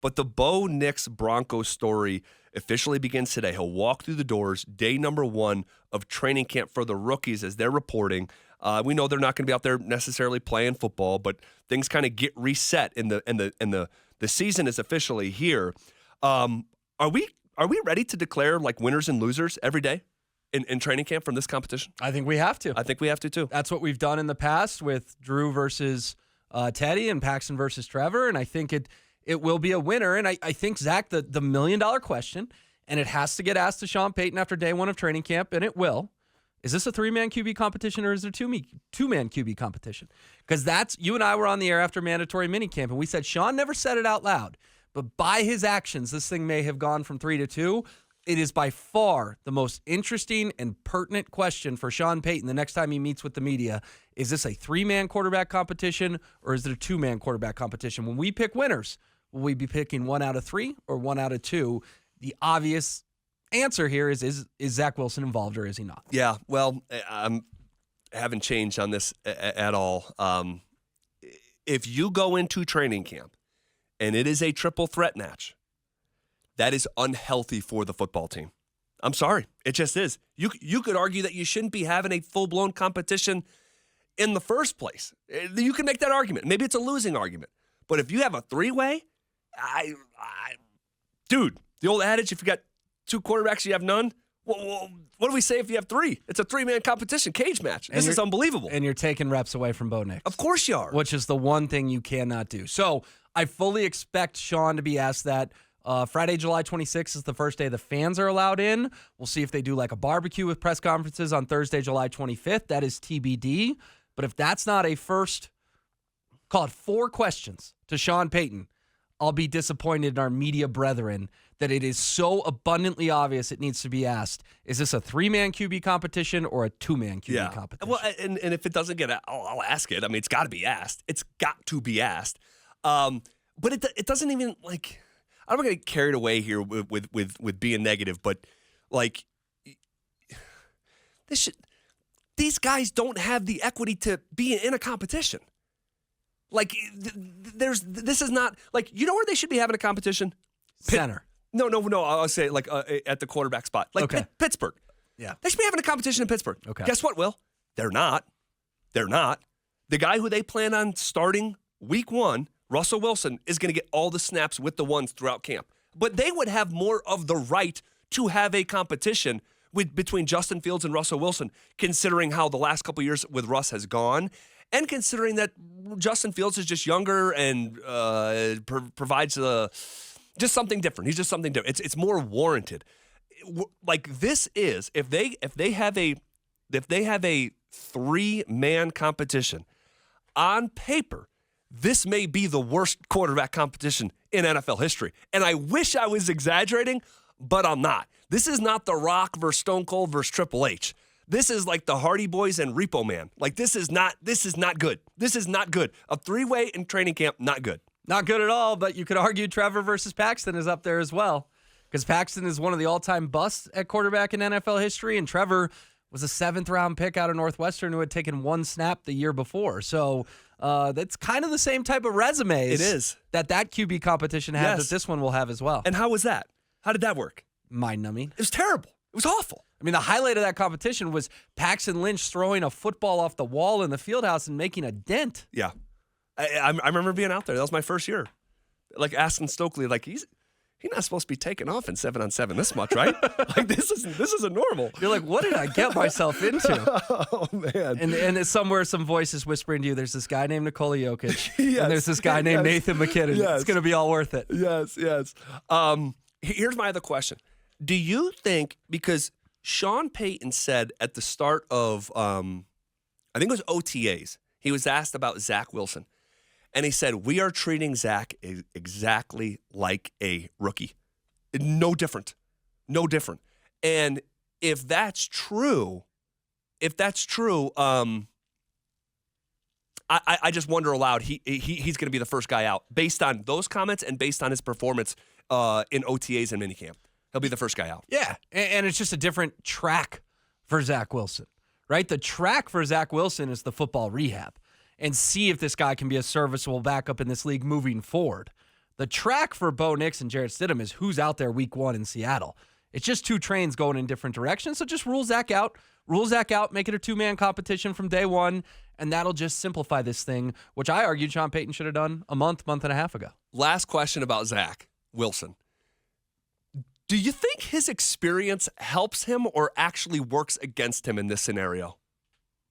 But the Bo Nix Broncos story officially begins today. He'll walk through the doors, day number 1 of training camp for the rookies as they're reporting. We know they're not going to be out there necessarily playing football, but things kind of get reset and the season is officially here. Are we ready to declare like winners and losers every day in training camp from this competition? I think we have to. I think we have to too. That's what we've done in the past with Drew versus Teddy and Paxton versus Trevor, and I think it will be a winner. And I think, Zach, the million-dollar question, and it has to get asked to Sean Payton after day 1 of training camp, and it will. Is this a 3-man QB competition or is there 2-man QB competition? Because you and I were on the air after mandatory minicamp, and we said Sean never said it out loud, but by his actions, this thing may have gone from 3 to 2. It is by far the most interesting and pertinent question for Sean Payton the next time he meets with the media. Is this a 3-man quarterback competition or is it a 2-man quarterback competition? When we pick winners, will we be picking 1 out of 3 or 1 out of 2? The obvious answer here is Zach Wilson involved or is he not? Yeah, well, I haven't changed on this at all. If you go into training camp and it is a triple threat match, that is unhealthy for the football team. I'm sorry. It just is. You could argue that you shouldn't be having a full-blown competition in the first place. You can make that argument. Maybe it's a losing argument. But if you have a 3-way, dude, the old adage, if you got 2 quarterbacks, you have none. Well, what do we say if you have 3? It's a 3-man competition, cage match. This is unbelievable. And you're taking reps away from Bo Nix. Of course you are. Which is the one thing you cannot do. So I fully expect Sean to be asked that. Friday, July 26th is the first day the fans are allowed in. We'll see if they do like a barbecue with press conferences on Thursday, July 25th. That is TBD. But if that's not a first, call it 4 questions to Sean Payton, I'll be disappointed in our media brethren that it is so abundantly obvious it needs to be asked. Is this a 3-man QB competition or a 2-man QB competition? Well, and if it doesn't get, I'll ask it. I mean, it's got to be asked. It's got to be asked. But it doesn't even like. I'm not going to get carried away here with being negative, but like these guys don't have the equity to be in a competition. Like this is not like, you know where they should be having a competition? Center. No. I'll say like at the quarterback spot, like okay. Pittsburgh. Yeah, they should be having a competition in Pittsburgh. Okay. Guess what, Will? They're not. The guy who they plan on starting week 1, Russell Wilson, is going to get all the snaps with the ones throughout camp. But they would have more of the right to have a competition between Justin Fields and Russell Wilson, considering how the last couple of years with Russ has gone, and considering that Justin Fields is just younger and provides just something different. He's just something different. It's more warranted. Like this is if they have a 3-man competition on paper. This may be the worst quarterback competition in NFL history. And I wish I was exaggerating, but I'm not. This is not The Rock versus Stone Cold versus Triple H. This is like the Hardy Boys and Repo Man. Like this is not good. This is not good. A 3-way in training camp, not good. Not good at all, but you could argue Trevor versus Paxton is up there as well. Because Paxton is one of the all-time busts at quarterback in NFL history, and Trevor was a 7th-round pick out of Northwestern who had taken 1 snap the year before. So that's kind of the same type of resumes. It is. That QB competition has that this one will have as well. And how was that? How did that work? Mind-numbing. It was terrible. It was awful. I mean, the highlight of that competition was Paxton Lynch throwing a football off the wall in the fieldhouse and making a dent. Yeah. I remember being out there. That was my first year. Like asking Stokely, like he's not supposed to be taking off in 7-on-7 this much, right? Like this isn't normal. You're like, what did I get myself into? Oh man! And somewhere some voice is whispering to you, there's this guy named Nikola Jokic, yes. and there's this guy named Nathan McKinnon. Yes. It's gonna be all worth it. Yes. Here's my other question: do you think, because Sean Payton said at the start of I think it was OTAs, he was asked about Zach Wilson. And he said, we are treating Zach exactly like a rookie. No different. And if that's true, I just wonder aloud, he's going to be the first guy out based on those comments and based on his performance in OTAs and minicamp. He'll be the first guy out. Yeah, and it's just a different track for Zach Wilson, right? The track for Zach Wilson is the football rehab. And see if this guy can be a serviceable backup in this league moving forward. The track for Bo Nix and Jarrett Stidham is who's out there week 1 in Seattle. It's just two trains going in different directions, so just rule Zach out. Rule Zach out, make it a two-man competition from day one, and that'll just simplify this thing, which I argued Sean Payton should have done a month and a half ago. Last question about Zach Wilson. Do you think his experience helps him or actually works against him in this scenario?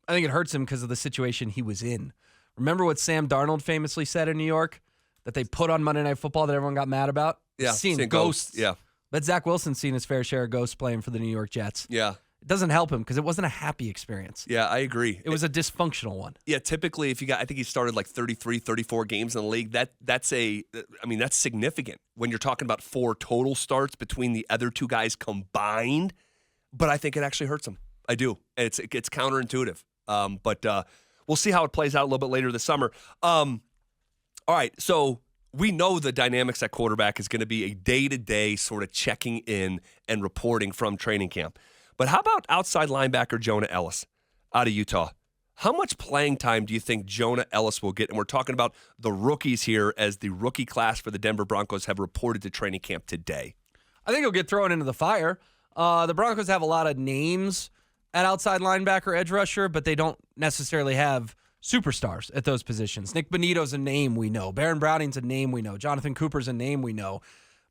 I think it hurts him because of the situation he was in. Remember what Sam Darnold famously said in New York that they put on Monday Night Football that everyone got mad about? Yeah, seeing ghosts. Yeah. But Zach Wilson's seen his fair share of ghosts playing for the New York Jets. Yeah. It doesn't help him because it wasn't a happy experience. Yeah, I agree. It was a dysfunctional one. Yeah, typically if you got, I think he started like 33, 34 games in the league. That's significant when you're talking about 4 total starts between the other two guys combined. But I think it actually hurts him. I do. It's counterintuitive. But we'll see how it plays out a little bit later this summer. All right, so we know the dynamics at quarterback is going to be a day-to-day sort of checking in and reporting from training camp. But how about outside linebacker Jonah Ellis out of Utah? How much playing time do you think Jonah Ellis will get? And we're talking about the rookies here as the rookie class for the Denver Broncos have reported to training camp today. I think he'll get thrown into the fire. The Broncos have a lot of names at outside linebacker, edge rusher, but they don't necessarily have superstars at those positions. Nick Bonito's a name we know. Baron Browning's a name we know. Jonathan Cooper's a name we know.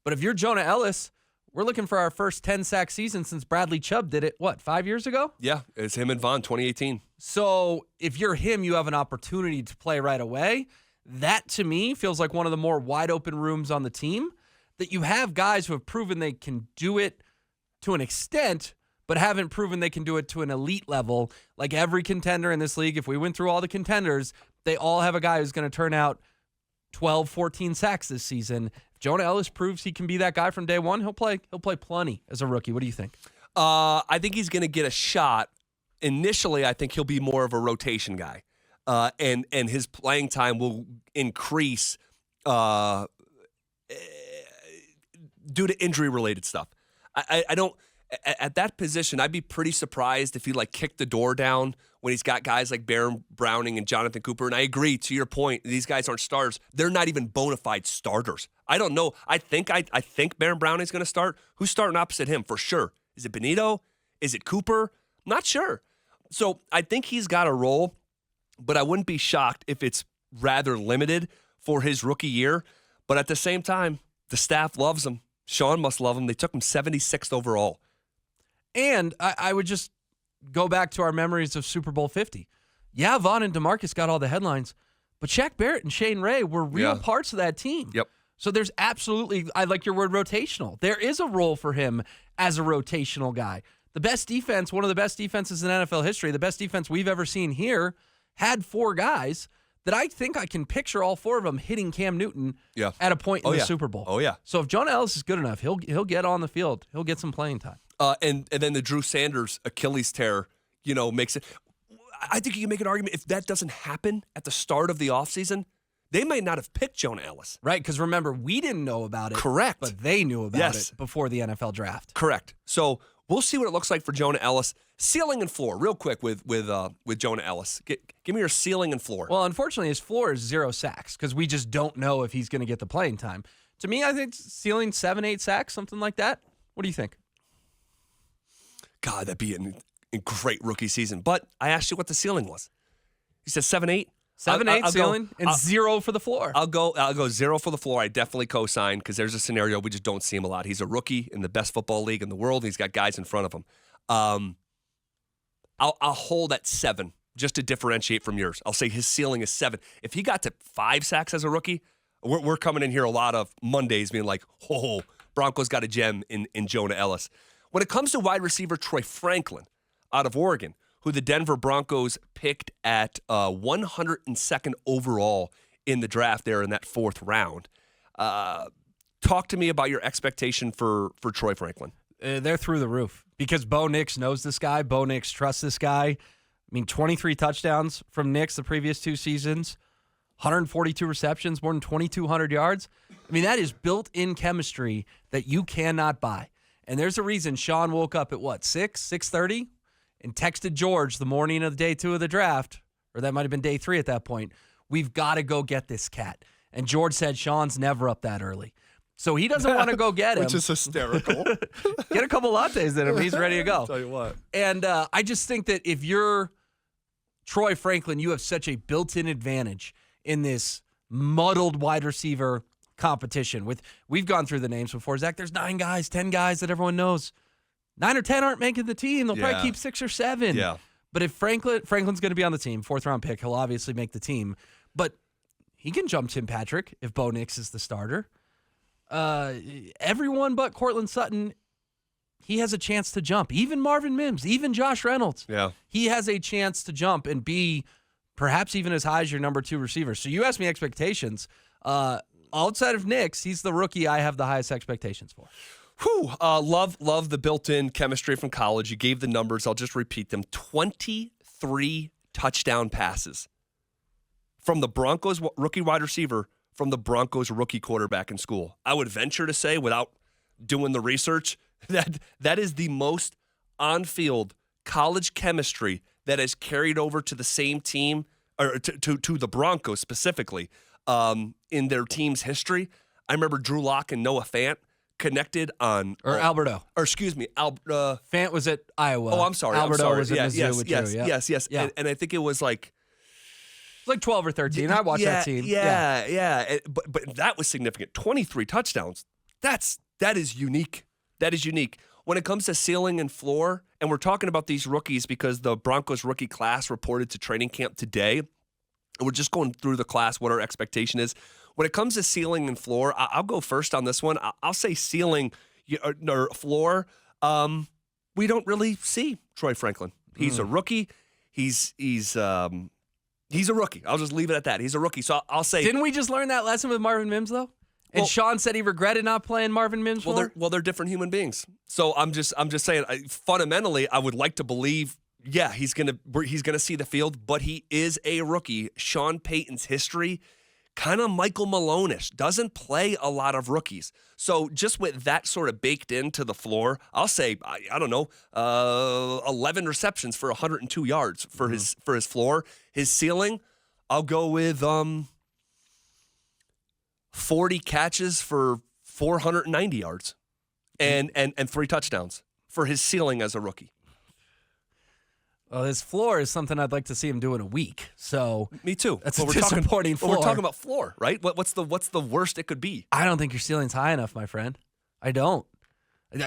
But if you're Jonah Ellis, we're looking for our first 10-sack season since Bradley Chubb did it, 5 years ago? Yeah, it's him and Vaughn, 2018. So if you're him, you have an opportunity to play right away. That, to me, feels like one of the more wide-open rooms on the team, that you have guys who have proven they can do it to an extent, but haven't proven they can do it to an elite level. Like every contender in this league, if we went through all the contenders, they all have a guy who's going to turn out 12, 14 sacks this season. If Jonah Ellis proves he can be that guy from day one, he'll play plenty as a rookie. What do you think? I think he's going to get a shot. Initially, I think he'll be more of a rotation guy, and his playing time will increase due to injury-related stuff. I don't. At that position, I'd be pretty surprised if he kicked the door down when he's got guys like Baron Browning and Jonathan Cooper. And I agree, to your point, these guys aren't stars. They're not even bona fide starters. I don't know. I think Baron Browning's going to start. Who's starting opposite him for sure? Is it Bonito? Is it Cooper? Not sure. So I think he's got a role, but I wouldn't be shocked if it's rather limited for his rookie year. But at the same time, the staff loves him. Sean must love him. They took him 76th overall. And I would just go back to our memories of Super Bowl 50. Yeah, Vaughn and DeMarcus got all the headlines, but Shaq Barrett and Shane Ray were real parts of that team. Yep. So there's absolutely, I like your word rotational. There is a role for him as a rotational guy. The best defense, one of the best defenses in NFL history, the best defense we've ever seen here, had 4 guys that I think I can picture all 4 of them hitting Cam Newton at a point in the Super Bowl. Oh, yeah. So if Jonah Ellis is good enough, he'll get on the field. He'll get some playing time. And then the Drew Sanders Achilles tear, makes it. I think you can make an argument if that doesn't happen at the start of the offseason, they might not have picked Jonah Ellis. Right, because remember, we didn't know about it. Correct. But they knew about it before the NFL draft. Correct. So we'll see what it looks like for Jonah Ellis. Ceiling and floor, real quick with Jonah Ellis. Give me your ceiling and floor. Well, unfortunately, his floor is 0 sacks because we just don't know if he's going to get the playing time. To me, I think ceiling 7, 8 sacks, something like that. What do you think? God, that'd be a great rookie season. But I asked you what the ceiling was. You said 7, 8? 7, 8 ceiling and 0 for the floor. I'll go 0 for the floor. I definitely co-sign because there's a scenario we just don't see him a lot. He's a rookie in the best football league in the world. And he's got guys in front of him. I'll hold at 7 just to differentiate from yours. I'll say his ceiling is 7. If he got to 5 sacks as a rookie, we're coming in here a lot of Mondays being like, oh, Broncos got a gem in Jonah Ellis. When it comes to wide receiver Troy Franklin out of Oregon, who the Denver Broncos picked at 102nd overall in the draft there in that 4th round, talk to me about your expectation for Troy Franklin. They're through the roof because Bo Nix knows this guy. Bo Nix trusts this guy. I mean, 23 touchdowns from Nix the previous 2 seasons, 142 receptions, more than 2,200 yards. I mean, that is built-in chemistry that you cannot buy. And there's a reason Sean woke up at 6:30, and texted George the morning of day 2 of the draft, or that might have been day 3 at that point. We've got to go get this cat. And George said Sean's never up that early. So he doesn't want to go get him. Which is hysterical. Get a couple lattes in him. He's ready to go. Tell you what. And I just think that if you're Troy Franklin, you have such a built-in advantage in this muddled wide receiver competition. We've gone through the names before. Zach, there's 9 guys, 10 guys that everyone knows. 9 or 10 aren't making the team. They'll probably keep 6 or 7. Yeah. But if Franklin's going to be on the team, 4th-round pick, he'll obviously make the team. But he can jump Tim Patrick if Bo Nix is the starter. Everyone but Cortland Sutton, he has a chance to jump. Even Marvin Mims, even Josh Reynolds. Yeah. He has a chance to jump and be perhaps even as high as your number 2 receiver. So you asked me expectations. Outside of Nix, he's the rookie I have the highest expectations for. Whew. Love the built-in chemistry from college. You gave the numbers. I'll just repeat them. 23 touchdown passes from the Broncos rookie wide receiver, from the Broncos rookie quarterback in school. I would venture to say, without doing the research, that is the most on-field college chemistry that has carried over to the same team, or to the Broncos specifically, in their team's history. I remember Drew Lock and Noah Fant connected on... Alberto. Or excuse me, Fant was at Iowa. Oh, I'm sorry. Alberto was at yes, Mizzou with yes, Drew. yes. Yeah. And I think it was like... Like 12 or 13. I watched that team. Yeah. But that was significant. 23 touchdowns. That is unique. That is unique. When it comes to ceiling and floor, and we're talking about these rookies because the Broncos rookie class reported to training camp today, and we're just going through the class, what our expectation is. When it comes to ceiling and floor, I'll go first on this one. I'll say ceiling or floor. We don't really see Troy Franklin. He's a rookie. He's a rookie. I'll just leave it at that. He's a rookie. So I'll say. Didn't we just learn that lesson with Marvin Mims, though? And Sean said he regretted not playing Marvin Mims more? They're different human beings. So I'm just saying, fundamentally, I would like to believe, yeah, he's gonna see the field, but he is a rookie. Sean Payton's history, kind of Michael Malone-ish, doesn't play a lot of rookies. So just with that sort of baked into the floor, I'll say, I don't know, 11 receptions for 102 yards for his floor. His ceiling, I'll go with 40 catches for 490 yards and 3 touchdowns for his ceiling as a rookie. Well, his floor is something I'd like to see him do in a week. So me too. That's a disappointing floor. We're talking about floor, right? What's the worst it could be? I don't think your ceiling's high enough, my friend. I don't.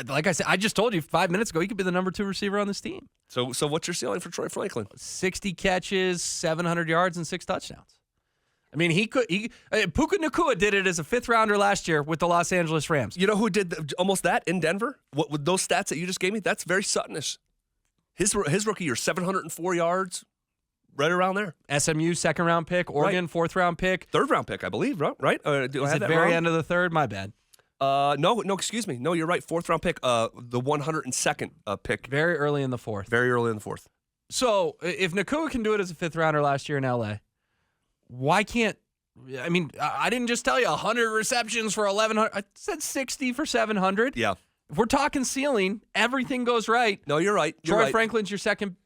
Like I said, I just told you 5 minutes ago, he could be the number 2 receiver on this team. So what's your ceiling for Troy Franklin? 60 catches, 700 yards, and 6 touchdowns. I mean, Puka Nacua did it as a 5th rounder last year with the Los Angeles Rams. You know who did almost that in Denver? What with those stats that you just gave me? That's very Suttonish. His rookie year, 704 yards, right around there. SMU 2nd round pick, Oregon 4th round pick, 3rd round pick, I believe. Right? Do I have that very wrong? end of the 3rd? My bad. No, excuse me. No, you're right. 4th round pick, the 102nd pick. Very early in the 4th. Very early in the 4th. So if Nacua can do it as a 5th rounder last year in LA, why can't? I mean, I didn't just tell you 100 receptions for 1,100. I said 60 for 700. Yeah. If we're talking ceiling, everything goes right. No, you're right. Troy Franklin's your second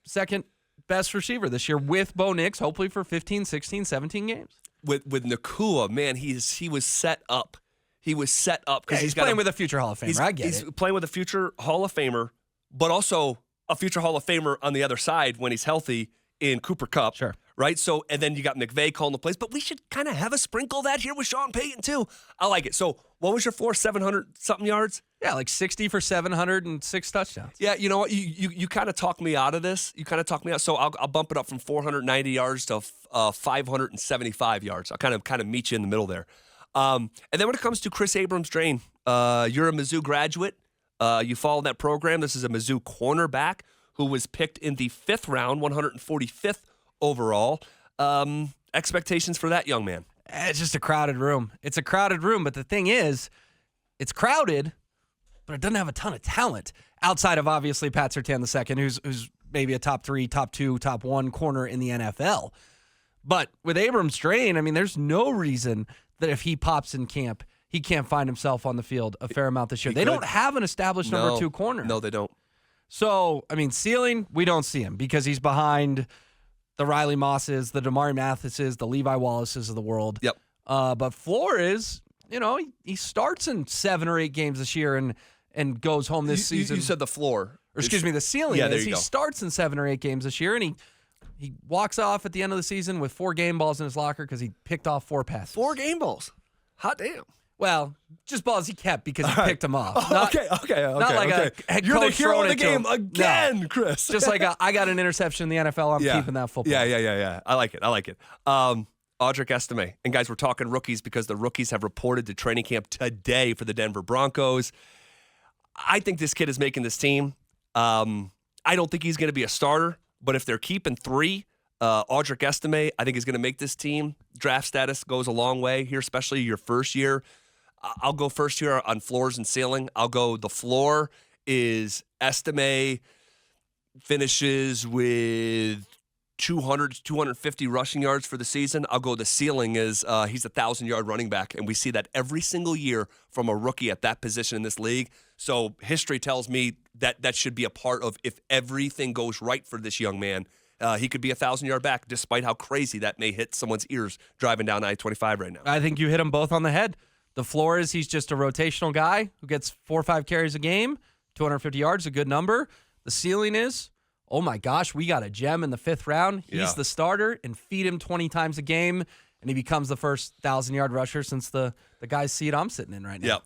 best receiver this year with Bo Nix, hopefully for 15, 16, 17 games. With Nacua, man, he was set up. He was set up because he's playing with a future Hall of Famer. I get it. He's playing with a future Hall of Famer, but also a future Hall of Famer on the other side when he's healthy in Cooper Kupp. Sure. Right? So, and then you got McVay calling the plays, but we should kind of have a sprinkle of that here with Sean Payton too. I like it. So, what was your floor? 700-something yards? Yeah, like 60 for 700 and 6 touchdowns. Yeah, you know what? You kind of talked me out of this. You kind of talked me out. So, I'll bump it up from 490 yards to 575 yards. I'll kind of meet you in the middle there. And then when it comes to Chris Abrams-Drain, you're a Mizzou graduate. You follow that program. This is a Mizzou cornerback who was picked in the 5th round, 145th overall. Expectations for that young man? It's just a crowded room. It's a crowded room, but the thing is, it's crowded, but it doesn't have a ton of talent outside of obviously Pat Surtain II, who's maybe a top 3, top 2, top 1 corner in the NFL. But with Abrams-Drain, I mean, there's no reason that if he pops in camp, he can't find himself on the field a fair amount this year. They don't have an established number 2 corner. No, they don't. So, I mean, ceiling, we don't see him because he's behind the Riley Mosses, the Damari Mathises, the Levi Wallaces of the world. Yep. But floor is, he starts in 7 or 8 games this year and goes home this season. You said the floor. Or excuse me, the ceiling there is you he go. starts in 7 or 8 games this year, and he walks off at the end of the season with 4 game balls in his locker because he picked off 4 passes. 4 game balls. Hot damn. Well, just balls he kept because he picked them off. Okay. Not like a head You're the coach hero throwing of the it to him. game again, No. Chris. Just like I got an interception in the NFL, I'm keeping that football. Yeah. I like it. Audric Estimé. And guys, we're talking rookies because the rookies have reported to training camp today for the Denver Broncos. I think this kid is making this team. I don't think he's going to be a starter, but if they're keeping 3, Audric Estimé, I think he's going to make this team. Draft status goes a long way here, especially your first year. I'll go first here on floors and ceiling. I'll go the floor is Estimé finishes with 200 to 250 rushing yards for the season. I'll go the ceiling is he's a 1,000-yard running back, and we see that every single year from a rookie at that position in this league. So history tells me that should be a part of if everything goes right for this young man. He could be a 1,000-yard back, despite how crazy that may hit someone's ears driving down I-25 right now. I think you hit them both on the head. The floor is he's just a rotational guy who gets 4 or 5 carries a game, 250 yards, a good number. The ceiling is, oh my gosh, we got a gem in the 5th round. He's the starter, and feed him 20 times a game, and he becomes the first 1,000-yard rusher since the guy's seat I'm sitting in right now. Yep.